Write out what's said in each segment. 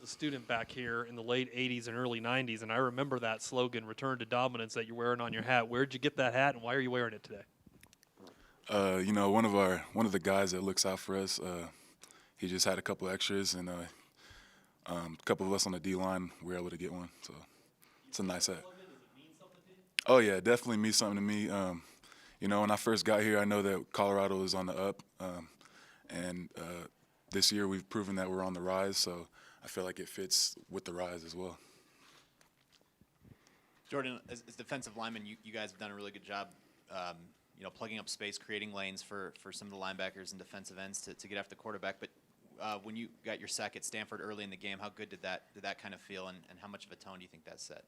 a student back here in the late 80s and early 90s, and I remember that slogan, "Return to Dominance," that you're wearing on your hat. Where'd you get that hat, and why are you wearing it today? One of the guys that looks out for us, he just had a couple extras, and a couple of us on the D line were able to get one. So it's a nice hat. Oh yeah, it definitely means something to me. When I first got here, I know that Colorado is on the up, and this year we've proven that we're on the rise. So I feel like it fits with the rise as well. Jordan, as defensive linemen, you guys have done a really good job, plugging up space, creating lanes for some of the linebackers and defensive ends to get after the quarterback. But when you got your sack at Stanford early in the game, how good did that kind of feel, and how much of a tone do you think that set?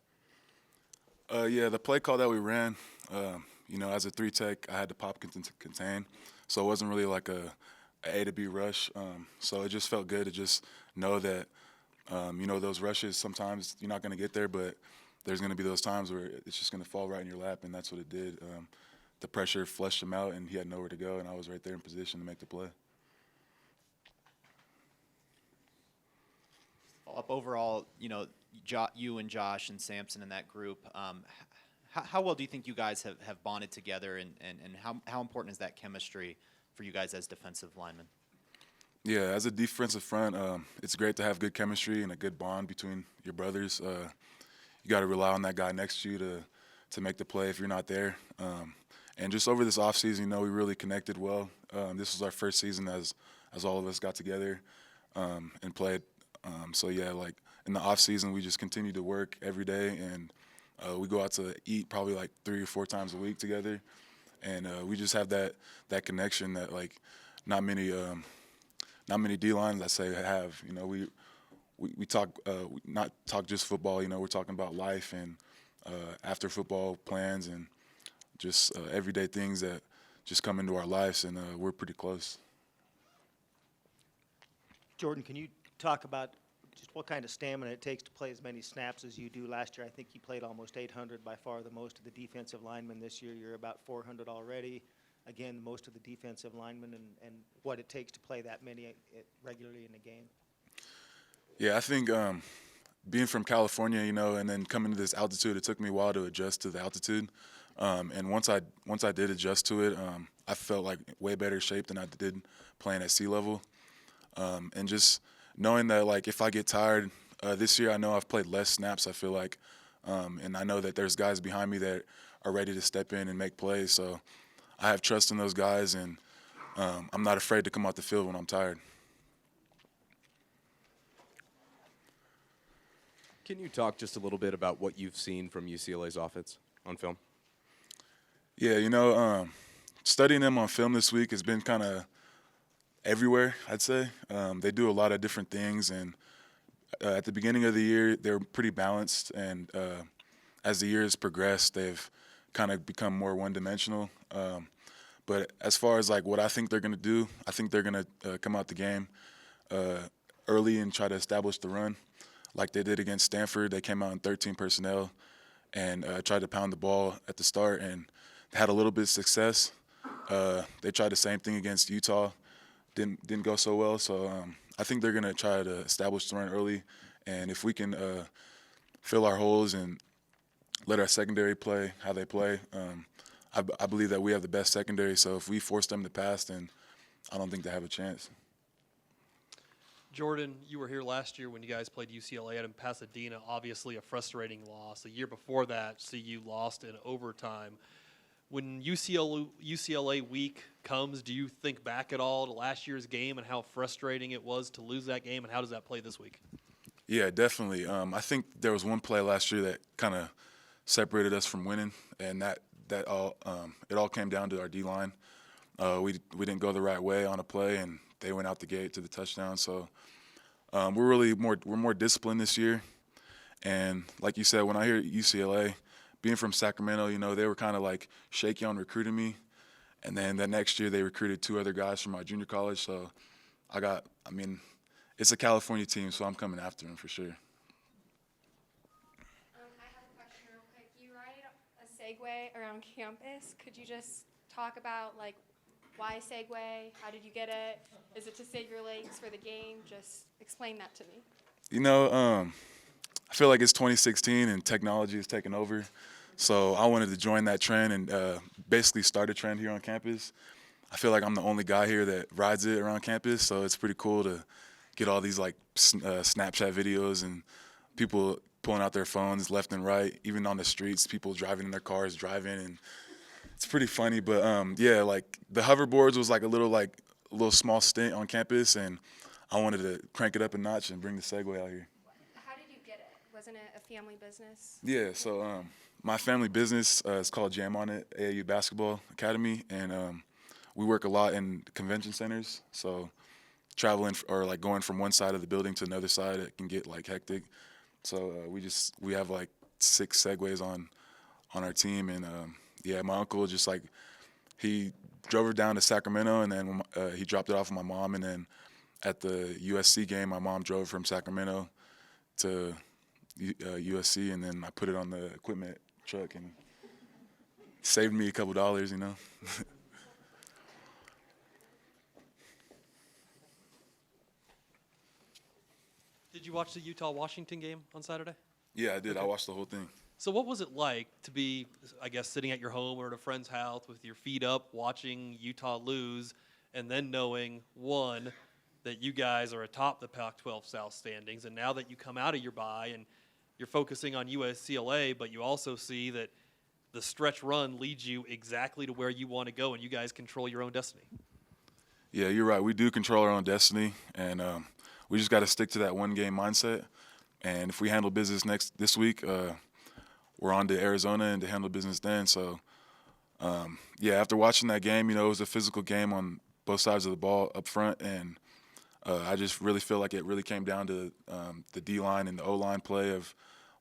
Yeah, the play call that we ran, as a three tech, I had to pop contain, so it wasn't really like a A to B rush. So it just felt good to just know that, those rushes, sometimes you're not going to get there, but there's going to be those times where it's just going to fall right in your lap, and that's what it did. The pressure flushed him out, and he had nowhere to go, and I was right there in position to make the play. Up overall, you and Josh and Samson in that group, how well do you think you guys have bonded together, and how important is that chemistry for you guys as defensive linemen? Yeah, as a defensive front, it's great to have good chemistry and a good bond between your brothers. You got to rely on that guy next to you to make the play if you're not there. And just over this offseason, we really connected well. This was our first season as all of us got together and played. So yeah, like in the off season, we just continue to work every day, and we go out to eat probably like 3 or 4 times a week together, and we just have that connection that like not many D lines I say have. We talk not talk just football. We're talking about life and after football plans and just everyday things that just come into our lives, and we're pretty close. Jordan, can you talk about just what kind of stamina it takes to play as many snaps as you do? Last year, I think you played almost 800, by far the most of the defensive linemen. This year, you're about 400 already. Again, most of the defensive linemen, and what it takes to play that many regularly in a game. Yeah, I think being from California, and then coming to this altitude, it took me a while to adjust to the altitude. And once I did adjust to it, I felt like way better shape than I did playing at sea level. And just knowing that, like, if I get tired this year, I know I've played less snaps, I feel like. And I know that there's guys behind me that are ready to step in and make plays. So I have trust in those guys, and I'm not afraid to come out the field when I'm tired. Can you talk just a little bit about what you've seen from UCLA's offense on film? Yeah, studying them on film this week has been kind of everywhere, I'd say. They do a lot of different things, and at the beginning of the year, they were pretty balanced, and as the years progressed, they've kind of become more one-dimensional. But as far as, like, what I think they're going to do, I think they're going to come out the game early and try to establish the run. Like they did against Stanford, they came out in 13 personnel and tried to pound the ball at the start, and had a little bit of success. They tried the same thing against Utah. Didn't go so well. So I think they're going to try to establish the run early, and if we can fill our holes and let our secondary play how they play, I believe that we have the best secondary. So if we force them to pass, then I don't think they have a chance. Jordan, you were here last year when you guys played UCLA in Pasadena. Obviously a frustrating loss. The year before that, CU lost in overtime. When UCLA week comes, do you think back at all to last year's game and how frustrating it was to lose that game, and how does that play this week? Yeah, definitely. I think there was one play last year that kind of separated us from winning, and it all came down to our D-line. We didn't go the right way on a play, and they went out the gate to the touchdown. So we're more disciplined this year. And like you said, when I hear UCLA, being from Sacramento, they were kind of like shaky on recruiting me. And then the next year they recruited 2 other guys from my junior college. So it's a California team, so I'm coming after them for sure. I have a question real quick. You ride a Segway around campus. Could you just talk about, like, why Segway? How did you get it? Is it to save your legs for the game? Just explain that to me. You know, I feel like it's 2016 and technology is taking over. So I wanted to join that trend and basically start a trend here on campus. I feel like I'm the only guy here that rides it around campus, so it's pretty cool to get all these like Snapchat videos and people pulling out their phones left and right, even on the streets, people driving in their cars, driving, and it's pretty funny. But yeah, like the hoverboards was like a little small stint on campus, and I wanted to crank it up a notch and bring the Segway out here. How did you get it? Wasn't it a family business? Yeah, so my family business is called Jam On It AAU Basketball Academy, and we work a lot in convention centers. So traveling or like going from one side of the building to another side, it can get like hectic. So we have like 6 Segways on our team, and yeah, my uncle just like he drove her down to Sacramento, and then he dropped it off with my mom, and then at the USC game, my mom drove from Sacramento to USC, and then I put it on the equipment truck and saved me a couple dollars, you know. Did you watch the Utah-Washington game on Saturday? Yeah, I did. I watched the whole thing. So what was it like to be, I guess, sitting at your home or at a friend's house with your feet up watching Utah lose, and then knowing, one, that you guys are atop the Pac-12 South standings, and now that you come out of your bye and you're focusing on UCLA, but you also see that the stretch run leads you exactly to where you want to go, and you guys control your own destiny? Yeah, you're right. We do control our own destiny, and we just got to stick to that one-game mindset. And if we handle business this week, we're on to Arizona and to handle business then. So, yeah, after watching that game, you know, it was a physical game on both sides of the ball up front, and I just really feel like it really came down to the D-line and the O-line play of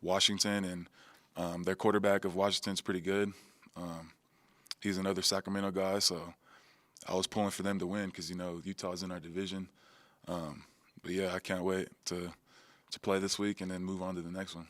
Washington, and their quarterback of Washington's pretty good. He's another Sacramento guy, so I was pulling for them to win because, you know, Utah's in our division. But, yeah, I can't wait to play this week and then move on to the next one.